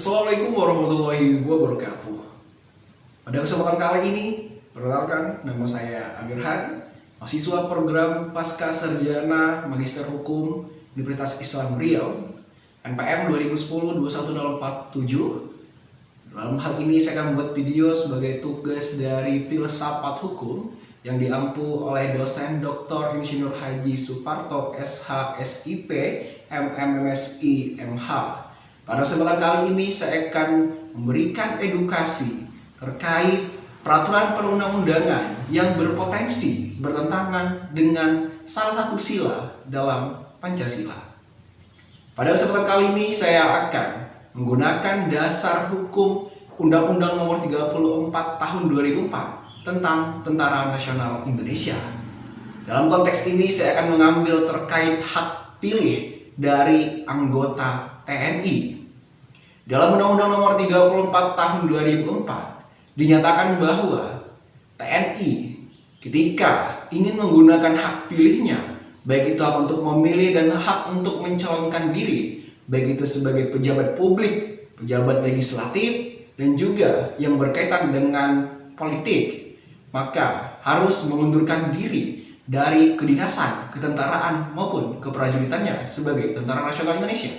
Assalamualaikum warahmatullahi wabarakatuh. Pada kesempatan kali ini, perkenalkan nama saya Amirhan, mahasiswa program Pasca Sarjana Magister Hukum Universitas Islam Riau, NPM 2010-21047. Dalam hal ini saya akan membuat video sebagai tugas dari Filsafat Hukum yang diampu oleh dosen Dr. Insinyur Haji Suparto SH SIP MMSI MH. Pada kesempatan kali ini saya akan memberikan edukasi terkait peraturan perundang-undangan yang berpotensi bertentangan dengan salah satu sila dalam Pancasila. Pada kesempatan kali ini saya akan menggunakan dasar hukum Undang-Undang Nomor 34 Tahun 2004 tentang Tentara Nasional Indonesia. Dalam konteks ini saya akan mengambil terkait hak pilih dari anggota TNI. Dalam Undang-Undang Nomor 34 Tahun 2004 dinyatakan bahwa TNI ketika ingin menggunakan hak pilihnya, baik itu hak untuk memilih dan hak untuk mencalonkan diri, baik itu sebagai pejabat publik, pejabat legislatif, dan juga yang berkaitan dengan politik, maka harus mengundurkan diri dari kedinasan, ketentaraan maupun keprajuritannya sebagai Tentara Nasional Indonesia.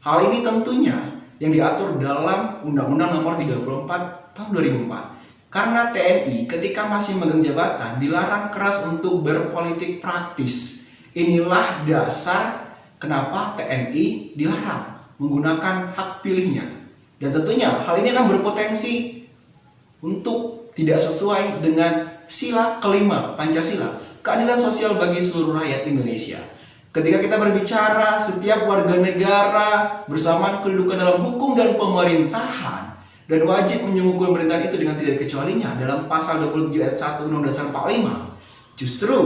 Hal ini tentunya yang diatur dalam Undang-Undang Nomor 34 Tahun 2004. Karena TNI ketika masih memegang jabatan dilarang keras untuk berpolitik praktis. Inilah dasar kenapa TNI dilarang menggunakan hak pilihnya. Dan tentunya hal ini akan berpotensi untuk tidak sesuai dengan sila kelima Pancasila, keadilan sosial bagi seluruh rakyat Indonesia. Ketika kita berbicara setiap warga negara bersamaan kedudukan dalam hukum dan pemerintahan dan wajib menyungguhkan pemerintahan itu dengan tidak kecualinya dalam pasal 27 ayat 1 Undang-Undang Dasar 45. Justru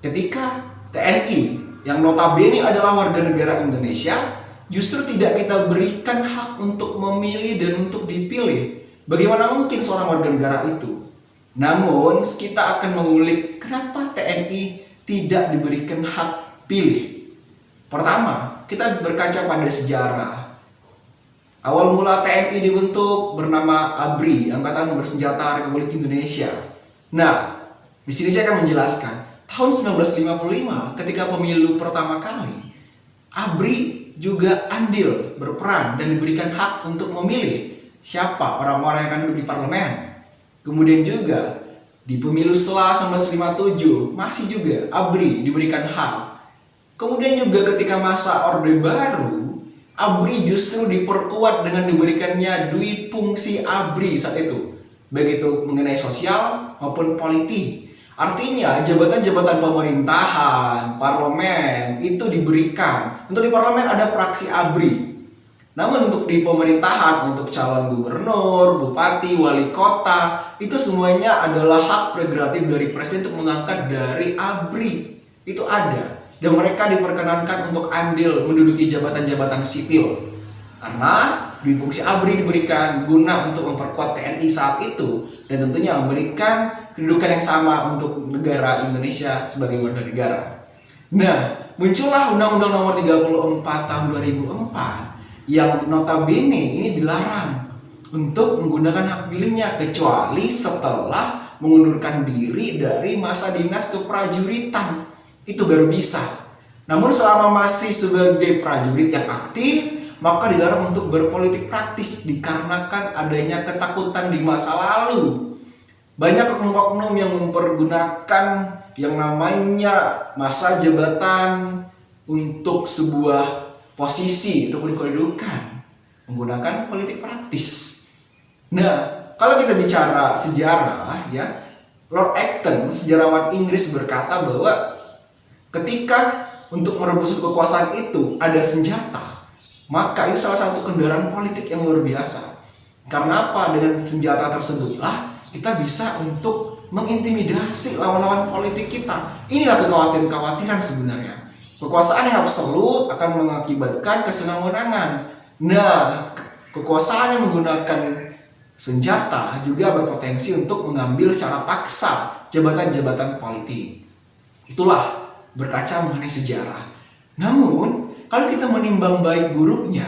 ketika TNI yang notabene adalah warga negara Indonesia justru tidak kita berikan hak untuk memilih dan untuk dipilih. Bagaimana mungkin seorang warga negara itu? Namun kita akan mengulik kenapa TNI tidak diberikan hak pilih. Pertama, kita berkaca pada sejarah. Awal mula TNI dibentuk bernama ABRI, Angkatan Bersenjata Republik Indonesia. Nah, di sini saya akan menjelaskan. Tahun 1955, ketika pemilu pertama kali, ABRI juga andil berperan dan diberikan hak untuk memilih siapa orang-orang yang akan duduk di parlemen. Kemudian juga di pemilu setelah 1957 masih juga ABRI diberikan hak. Kemudian juga ketika masa Orde Baru, ABRI justru diperkuat dengan diberikannya dui fungsi ABRI saat itu, baik itu mengenai sosial maupun politik. Artinya jabatan-jabatan pemerintahan, parlemen itu diberikan. Untuk di parlemen ada fraksi ABRI. Namun untuk di pemerintahan, untuk calon gubernur, bupati, wali kota, itu semuanya adalah hak prerogatif dari presiden untuk mengangkat dari ABRI. Itu ada. Dan mereka diperkenankan untuk andil menduduki jabatan-jabatan sipil. Karena di fungsi ABRI diberikan guna untuk memperkuat TNI saat itu. Dan tentunya memberikan kedudukan yang sama untuk negara Indonesia sebagai warga negara. Nah, muncullah Undang-Undang Nomor 34 Tahun 2004 yang notabene ini dilarang untuk menggunakan hak pilihnya kecuali setelah mengundurkan diri dari masa dinas keprajuritan. Itu baru bisa. Namun selama masih sebagai prajurit yang aktif, maka dilarang untuk berpolitik praktis dikarenakan adanya ketakutan di masa lalu. Banyak oknum-oknum yang mempergunakan yang namanya masa jabatan untuk sebuah posisi ataupun kedudukan menggunakan politik praktis. Nah, kalau kita bicara sejarah ya, Lord Acton, sejarawan Inggris berkata bahwa ketika untuk merebut kekuasaan itu ada senjata, maka itu salah satu kendaraan politik yang luar biasa. Karena apa? Dengan senjata tersebutlah kita bisa untuk mengintimidasi lawan-lawan politik kita. Inilah kekhawatiran sebenarnya. Kekuasaan yang absolut akan mengakibatkan kesenang-senangan. Nah, kekuasaan yang menggunakan senjata juga berpotensi untuk mengambil secara paksa jabatan-jabatan politik. Itulah berkaca mengenai sejarah. Namun, kalau kita menimbang baik buruknya,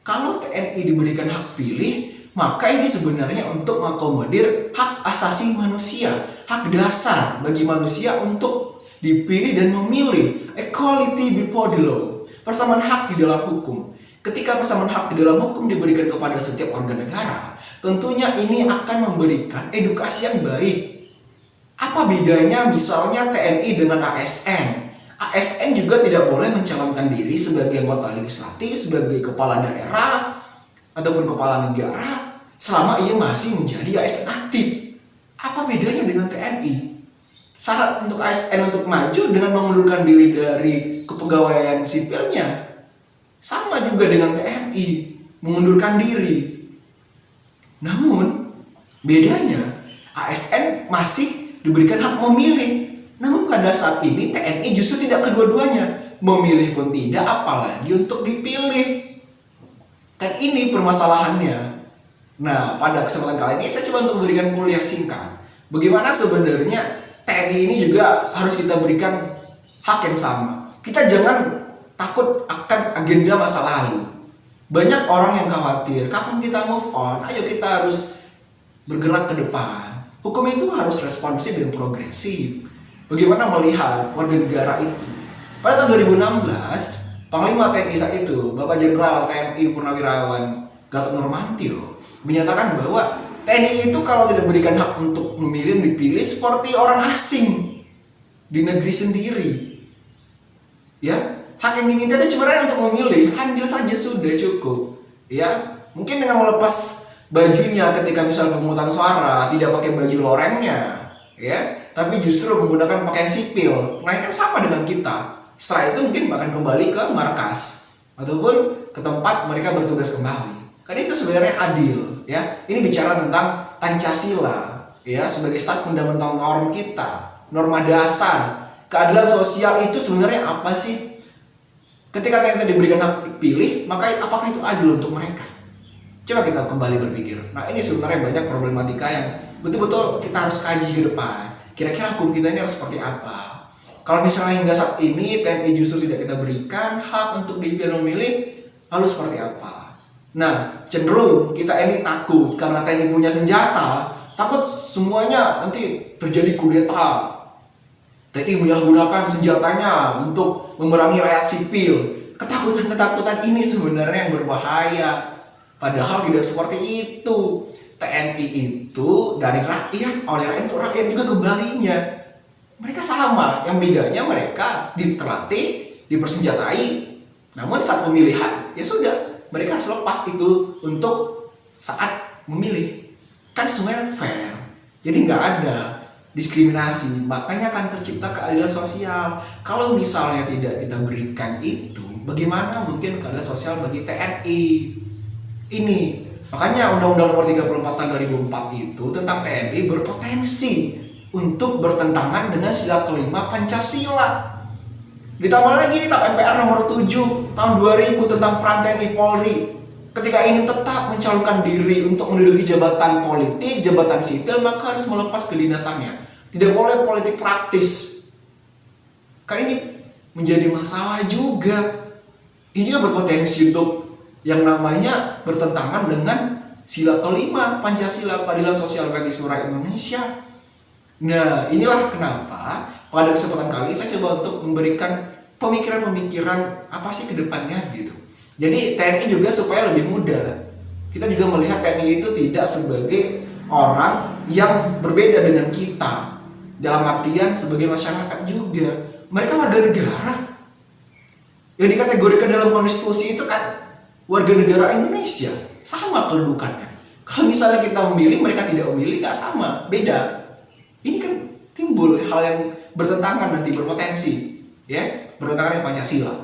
Kalau TNI diberikan hak pilih, maka ini sebenarnya untuk mengakomodir hak asasi manusia, hak dasar bagi manusia untuk dipilih dan memilih. Equality before the law, persamaan hak di dalam hukum. Ketika persamaan hak di dalam hukum diberikan kepada setiap warga negara, tentunya ini akan memberikan edukasi yang baik. Apa bedanya misalnya TNI dengan ASN? ASN juga tidak boleh mencalonkan diri sebagai anggota legislatif, sebagai kepala daerah, ataupun kepala negara selama ia masih menjadi ASN aktif. Apa bedanya dengan TNI? Syarat untuk ASN untuk maju dengan mengundurkan diri dari kepegawaian sipilnya. Sama juga dengan TNI, mengundurkan diri. Namun, bedanya ASN masih diberikan hak memilih. Namun pada saat ini TNI justru tidak kedua-duanya. Memilih pun tidak, apalagi untuk dipilih. Kan ini permasalahannya. Nah, pada kesempatan kali ini saya coba untuk memberikan kuliah singkat. Bagaimana sebenarnya TNI ini juga harus kita berikan hak yang sama. Kita jangan takut akan agenda masa lalu. Banyak orang yang khawatir, kapan kita move on? Ayo kita harus bergerak ke depan. Hukum itu harus responsif dan progresif. Bagaimana melihat warga negara itu? Pada tahun 2016, Panglima TNI saat itu, Bapak Jenderal TNI Purnawirawan Gatot Nurmantio, menyatakan bahwa TNI itu kalau tidak berikan hak untuk memilih dipilih seperti orang asing di negeri sendiri. Ya, hak yang diminta itu cuma untuk memilih, ambil saja sudah cukup. Ya, mungkin dengan melepas bajunya ketika misal pemungutan suara tidak pakai baju lorengnya, ya. Tapi justru menggunakan pakaian sipil. Nah, ini kan sama dengan kita. Setelah itu mungkin bahkan kembali ke markas ataupun ke tempat mereka bertugas kembali. Kan itu sebenarnya adil, ya. Ini bicara tentang Pancasila, ya, sebagai stat fundamental norm kita, norma dasar. Keadilan sosial itu sebenarnya apa sih? Ketika kita diberikan hak pilih, maka apakah itu adil untuk mereka? Coba kita kembali berpikir. Nah, ini sebenarnya banyak problematika yang betul-betul kita harus kaji ke depan. Kira-kira hukum kita ini harus seperti apa? Kalau misalnya hingga saat ini TNI justru tidak kita berikan hak untuk dipilih memilih, lalu seperti apa? Nah, cenderung kita ini takut karena TNI punya senjata, takut semuanya nanti terjadi kudeta. TNI menyalahgunakan senjatanya untuk memerangi rakyat sipil. Ketakutan-ketakutan ini sebenarnya yang berbahaya. Padahal tidak seperti itu. TNI itu dari rakyat, oleh rakyat untuk rakyat juga kembalinya. Mereka sama, yang bedanya mereka terlatih, dipersenjatai. Namun saat pemilihan, ya sudah, mereka harus lepas itu untuk saat memilih. Kan semuanya fair, jadi nggak ada diskriminasi. Makanya akan tercipta keadilan sosial. Kalau misalnya tidak kita berikan itu, bagaimana mungkin keadilan sosial bagi TNI? Ini makanya Undang-Undang Nomor 34 Tahun 2004 itu tentang TNI berpotensi untuk bertentangan dengan sila kelima Pancasila. Ditambah lagi di TAP MPR Nomor 7 Tahun 2000 tentang peran TNI Polri. Ketika ingin tetap mencalonkan diri untuk menduduki jabatan politik, jabatan sipil, maka harus melepas kedinasannya. Tidak boleh politik praktis. Karena ini menjadi masalah juga. Ini juga berpotensi untuk yang namanya bertentangan dengan sila kelima Pancasila, keadilan sosial bagi seluruh rakyat Indonesia. Nah, inilah kenapa pada kesempatan kali saya coba untuk memberikan pemikiran-pemikiran apa sih ke depannya gitu. Jadi TNI juga supaya lebih mudah. Kita juga melihat TNI itu tidak sebagai orang yang berbeda dengan kita. Dalam artian sebagai masyarakat juga. Mereka warga negara. Yang dikategorikan dalam konstitusi itu kan warga negara Indonesia, sama kedudukannya. Kalau misalnya kita memilih, mereka tidak memilih, nggak sama, beda. Ini kan timbul hal yang bertentangan nanti, berpotensi, ya, bertentangan dengan Pancasila.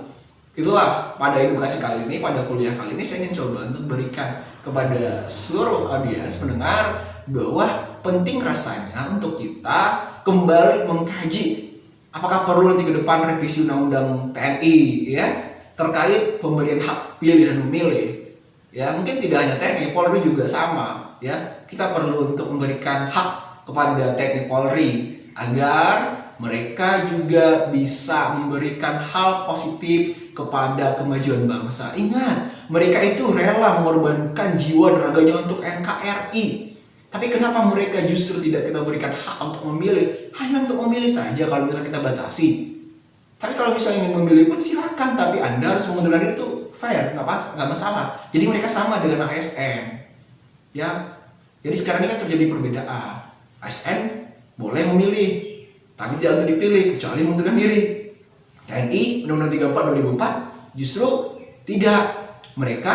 Itulah pada edukasi kali ini, pada kuliah kali ini saya ingin coba untuk berikan kepada seluruh audiens pendengar bahwa penting rasanya untuk kita kembali mengkaji apakah perlu nanti ke depan revisi undang-undang TNI, ya, terkait pemberian hak pilih dan memilih. Ya, mungkin tidak hanya TNI, Polri juga sama, ya. Kita perlu untuk memberikan hak kepada TNI Polri agar mereka juga bisa memberikan hal positif kepada kemajuan bangsa. Ingat, mereka itu rela mengorbankan jiwa dan raganya untuk NKRI. Tapi kenapa mereka justru tidak kita berikan hak untuk memilih? Hanya untuk memilih saja kalau misalnya kita batasi. Tapi kalau misalnya ingin memilih pun silakan, tapi Anda harus mengundurkan diri itu fair, nggak masalah. Jadi mereka sama dengan ASN. Ya, jadi sekarang ini kan terjadi perbedaan. ASN boleh memilih, tapi tidak untuk dipilih kecuali mengundurkan diri. TNI Undang-Undang 34 2004 justru tidak. Mereka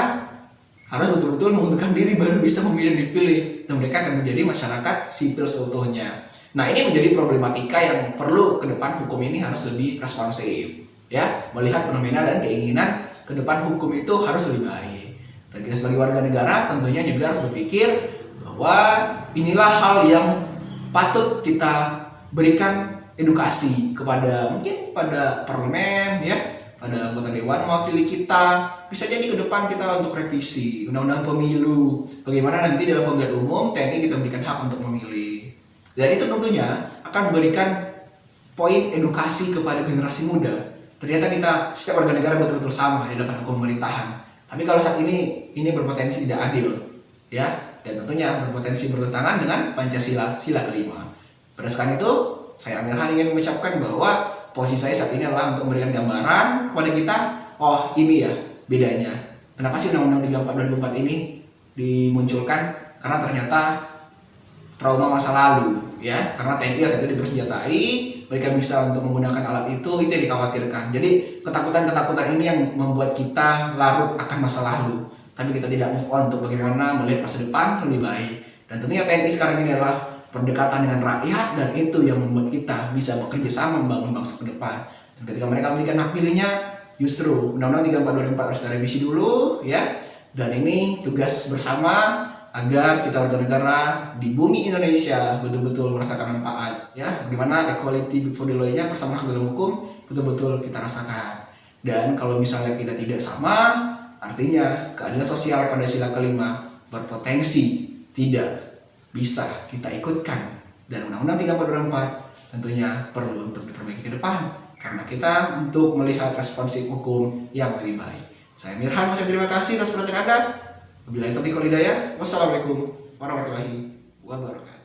harus betul-betul mengundurkan diri baru bisa memilih dan dipilih, dan mereka akan menjadi masyarakat sipil seutuhnya. Nah, ini menjadi problematika yang perlu ke depan hukum ini harus lebih responsif, ya, melihat fenomena dan keinginan ke depan hukum itu harus lebih baik. Dan kita sebagai warga negara tentunya juga harus berpikir bahwa inilah hal yang patut kita berikan edukasi kepada mungkin pada parlemen, ya, pada anggota dewan mewakili kita. Bisa jadi ke depan kita untuk revisi undang-undang pemilu, bagaimana nanti dalam pemilihan umum TNI kita berikan hak untuk memilih. Dan itu tentunya akan memberikan poin edukasi kepada generasi muda. Ternyata kita setiap warga negara betul-betul sama di depan hukum pemerintahan. Tapi kalau saat ini berpotensi tidak adil, ya, dan tentunya berpotensi bertentangan dengan Pancasila sila kelima. Berdasarkan itu, saya Amirhan ingin mengucapkan bahwa posisi saya saat ini adalah untuk memberikan gambaran kepada kita, oh ini ya bedanya. Kenapa sih Undang-Undang 34 2004 ini dimunculkan? Karena ternyata trauma masa lalu, ya, karena TNI saat itu dipersenjatai, mereka bisa untuk menggunakan alat itu yang dikhawatirkan. Jadi ketakutan-ketakutan ini yang membuat kita larut akan masa lalu, tapi kita tidak move on untuk bagaimana melihat masa depan lebih baik. Dan tentunya TNI sekarang ini adalah pendekatan dengan rakyat, dan itu yang membuat kita bisa bekerja sama membangun bangsa ke depan. Dan ketika mereka memberikan hak pilihnya, justru Undang-Undang 34 2004 harus direvisi dulu, ya. Dan ini tugas bersama agar kita warga negara di bumi Indonesia betul-betul merasakan manfaat, ya. Bagaimana equality before the law-nya, persamaan dalam hukum betul-betul kita rasakan. Dan kalau misalnya kita tidak sama, artinya keadilan sosial pada sila kelima berpotensi tidak bisa kita ikutkan. Dan Undang-Undang 34 2004 tentunya perlu untuk diperbaiki ke depan, karena kita untuk melihat responsif hukum yang lebih baik. Saya Amirhan, terima kasih atas perhatian Anda. Wabillahi taufiq wal hidayah. Wassalamualaikum warahmatullahi wabarakatuh.